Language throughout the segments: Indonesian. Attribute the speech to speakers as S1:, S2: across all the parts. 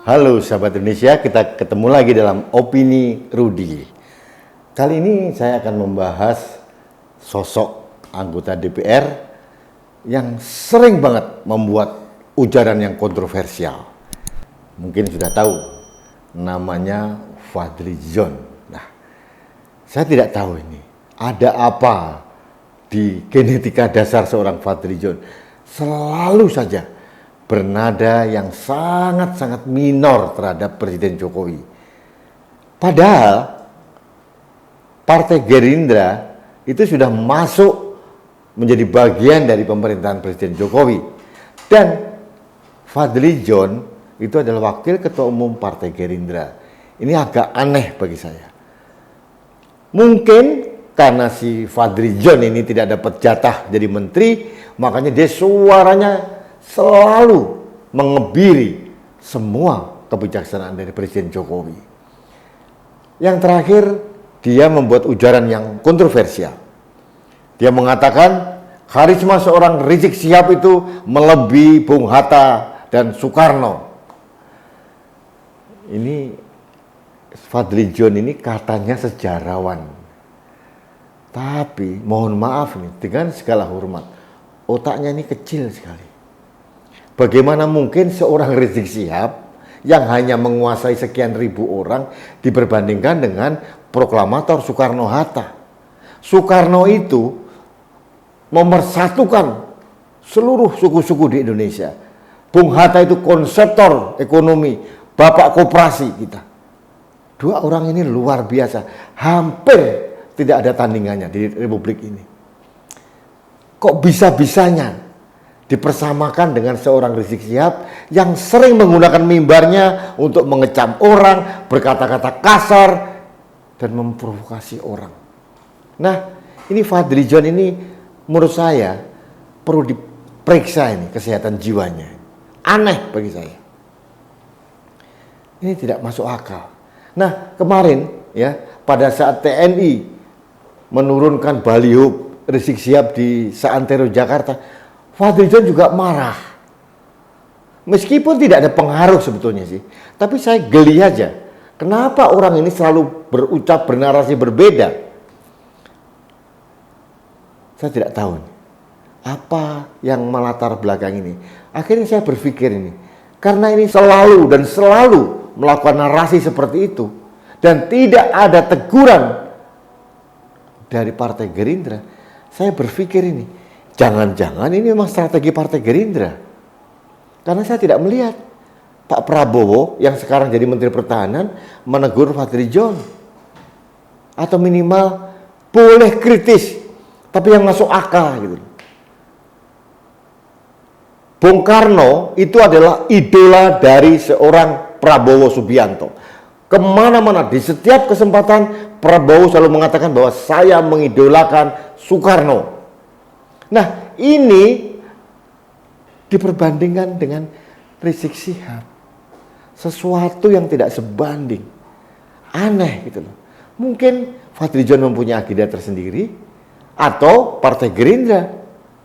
S1: Halo sahabat Indonesia, kita ketemu lagi dalam Opini Rudi. Kali ini saya akan membahas sosok anggota DPR yang sering banget membuat ujaran yang kontroversial. Mungkin sudah tahu, namanya Fadlizon. Nah, saya tidak tahu ini, ada apa di genetika dasar seorang Fadlizon. Selalu saja bernada yang sangat-sangat minor terhadap Presiden Jokowi. Padahal Partai Gerindra itu sudah masuk menjadi bagian dari pemerintahan Presiden Jokowi. Dan Fadlizon itu adalah wakil ketua umum Partai Gerindra. Ini agak aneh bagi saya. Mungkin karena si Fadlizon ini tidak dapat jatah jadi menteri, makanya dia suaranya selalu mengebiri semua kebijaksanaan dari Presiden Jokowi. Yang terakhir, dia membuat ujaran yang kontroversial. Dia mengatakan karisma seorang Rizik Syihab itu melebihi Bung Hatta dan Soekarno. Ini Fadlizon ini katanya sejarawan. Tapi mohon maaf nih, dengan segala hormat, otaknya ini kecil sekali. Bagaimana mungkin seorang Rizik Syihab yang hanya menguasai sekian ribu orang diperbandingkan dengan proklamator Soekarno-Hatta. Soekarno itu memersatukan seluruh suku-suku di Indonesia. Bung Hatta itu konseptor ekonomi, bapak koperasi kita. Dua orang ini luar biasa, hampir tidak ada tandingannya di Republik ini. Kok bisa-bisanya dipersamakan dengan seorang Rizik Syihab yang sering menggunakan mimbarnya untuk mengecam orang, berkata-kata kasar, dan memprovokasi orang. Nah, ini Fadlizon ini menurut saya perlu diperiksa ini kesehatan jiwanya. Aneh bagi saya. Ini tidak masuk akal. Nah, kemarin ya pada saat TNI menurunkan baliho Rizik Syihab di Santero Jakarta, Fadlizon juga marah. Meskipun tidak ada pengaruh sebetulnya sih. Tapi saya geli aja. Kenapa orang ini selalu berucap bernarasi berbeda? Saya tidak tahu. Apa yang melatar belakang ini? Akhirnya saya berpikir ini. Karena ini selalu dan selalu melakukan narasi seperti itu. Dan tidak ada teguran dari Partai Gerindra. Saya berpikir ini. Jangan-jangan ini memang strategi Partai Gerindra. Karena saya tidak melihat Pak Prabowo yang sekarang jadi Menteri Pertahanan menegur Fadlizon. Atau minimal boleh kritis, tapi yang masuk akal gitu. Bung Karno itu adalah idola dari seorang Prabowo Subianto. Kemana-mana, di setiap kesempatan Prabowo selalu mengatakan bahwa saya mengidolakan Soekarno. Nah, ini diperbandingkan dengan Rizik Syihab. Sesuatu yang tidak sebanding. Aneh gitu loh. Mungkin Fadlizon mempunyai agenda tersendiri atau Partai Gerindra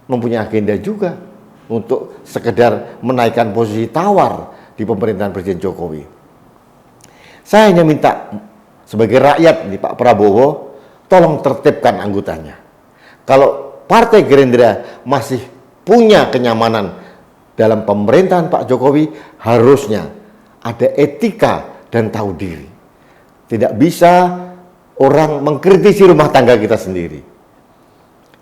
S1: mempunyai agenda juga untuk sekedar menaikkan posisi tawar di pemerintahan Presiden Jokowi. Saya hanya minta sebagai rakyat nih Pak Prabowo, tolong tertibkan anggotanya. Kalau Partai Gerindra masih punya kenyamanan dalam pemerintahan Pak Jokowi, harusnya ada etika dan tahu diri. Tidak bisa orang mengkritisi rumah tangga kita sendiri.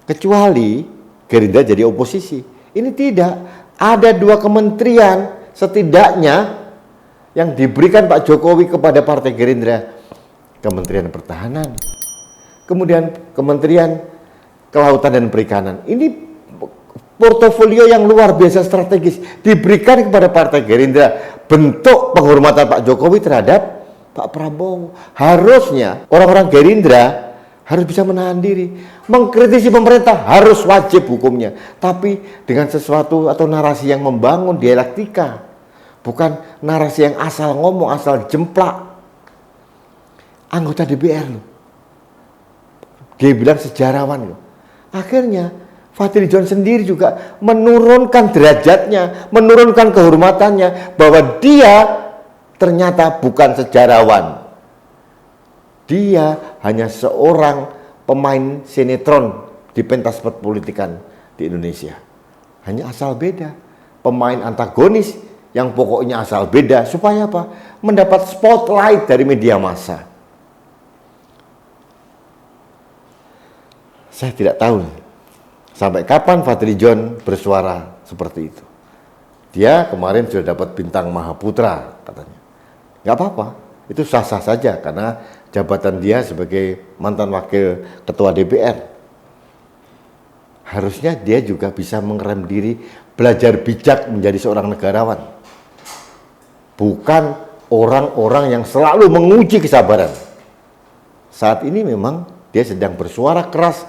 S1: Kecuali Gerindra jadi oposisi. Ini tidak. Ada 2 kementerian setidaknya yang diberikan Pak Jokowi kepada Partai Gerindra. Kementerian Pertahanan. Kemudian Kementerian Kelautan dan Perikanan. Ini portofolio yang luar biasa strategis diberikan kepada Partai Gerindra. Bentuk penghormatan Pak Jokowi terhadap Pak Prabowo. Harusnya orang-orang Gerindra harus bisa menahan diri. Mengkritisi pemerintah harus wajib hukumnya. Tapi dengan sesuatu atau narasi yang membangun dialektika. Bukan narasi yang asal ngomong, asal jemplak. Anggota DPR loh. Dia bilang sejarawan loh. Akhirnya Fadlizon sendiri juga menurunkan derajatnya, menurunkan kehormatannya, bahwa dia ternyata bukan sejarawan. Dia hanya seorang pemain sinetron di pentas perpolitikan di Indonesia. Hanya asal beda. Pemain antagonis yang pokoknya asal beda. Supaya apa? Mendapat spotlight dari media massa. Saya tidak tahu sampai kapan Fadlizon bersuara seperti itu. Dia kemarin sudah dapat bintang Mahaputra katanya. Nggak apa-apa, itu sah-sah saja karena jabatan dia sebagai mantan wakil ketua DPR. Harusnya dia juga bisa mengerem diri, belajar bijak menjadi seorang negarawan. Bukan orang-orang yang selalu menguji kesabaran. Saat ini memang dia sedang bersuara keras,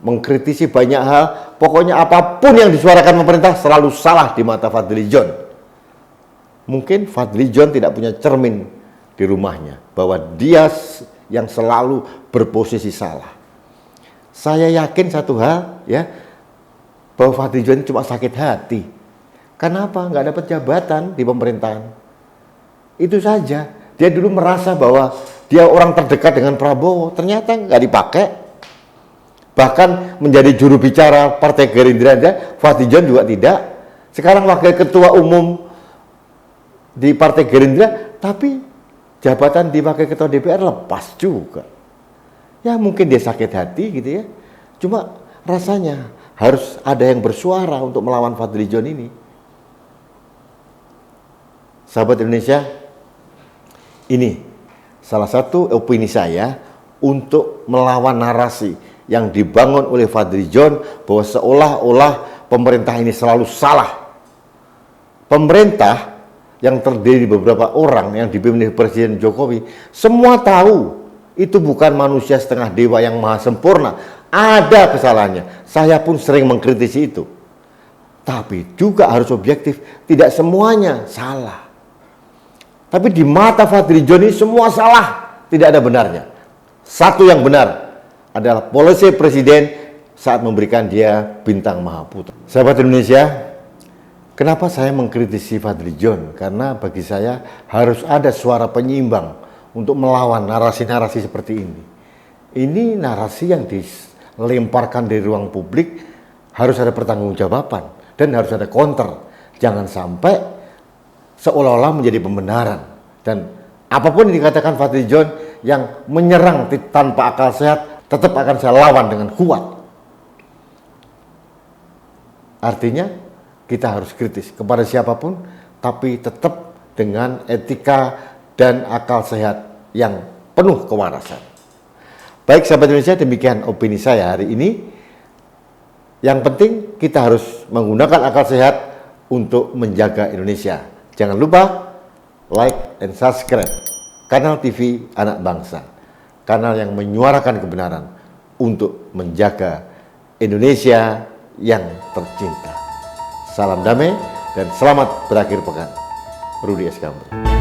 S1: mengkritisi banyak hal, pokoknya apapun yang disuarakan pemerintah selalu salah di mata Fadlizon. Mungkin Fadlizon tidak punya cermin di rumahnya, bahwa dia yang selalu berposisi salah. Saya yakin satu hal, ya, bahwa Fadlizon cuma sakit hati. Kenapa? Nggak dapat jabatan di pemerintahan. Itu saja. Dia dulu merasa bahwa dia orang terdekat dengan Prabowo, ternyata nggak dipakai. Bahkan menjadi juru bicara Partai Gerindra, Fadlizon juga tidak. Sekarang wakil ketua umum di Partai Gerindra, tapi jabatan di wakil ketua DPR lepas juga. Ya mungkin dia sakit hati gitu ya. Cuma rasanya harus ada yang bersuara untuk melawan Fadlizon ini. Sahabat Indonesia, ini salah satu opini saya untuk melawan narasi yang dibangun oleh Fadlizon bahwa seolah-olah pemerintah ini selalu salah. Pemerintah yang terdiri beberapa orang yang dipimpin Presiden Jokowi, semua tahu itu bukan manusia setengah dewa yang maha sempurna. Ada kesalahannya. Saya pun sering mengkritisi itu. Tapi juga harus objektif, tidak semuanya salah. Tapi di mata Fadlizon ini semua salah, tidak ada benarnya. Satu yang benar adalah polisi presiden saat memberikan dia bintang Mahaputra. Sahabat Indonesia, kenapa saya mengkritisi Fadlizon? Karena bagi saya harus ada suara penyeimbang untuk melawan narasi-narasi seperti ini. Ini narasi yang dilemparkan dari ruang publik, harus ada pertanggungjawaban dan harus ada counter. Jangan sampai seolah-olah menjadi pembenaran. Dan apapun yang dikatakan Fadlizon yang menyerang tanpa akal sehat, tetap akan saya lawan dengan kuat. Artinya kita harus kritis kepada siapapun, tapi tetap dengan etika dan akal sehat yang penuh kewarasan. Baik sahabat Indonesia, demikian opini saya hari ini. Yang penting kita harus menggunakan akal sehat untuk menjaga Indonesia. Jangan lupa like dan subscribe Kanal TV Anak Bangsa, kanal yang menyuarakan kebenaran untuk menjaga Indonesia yang tercinta. Salam damai dan selamat berakhir pekan. Rudi S. Gambir.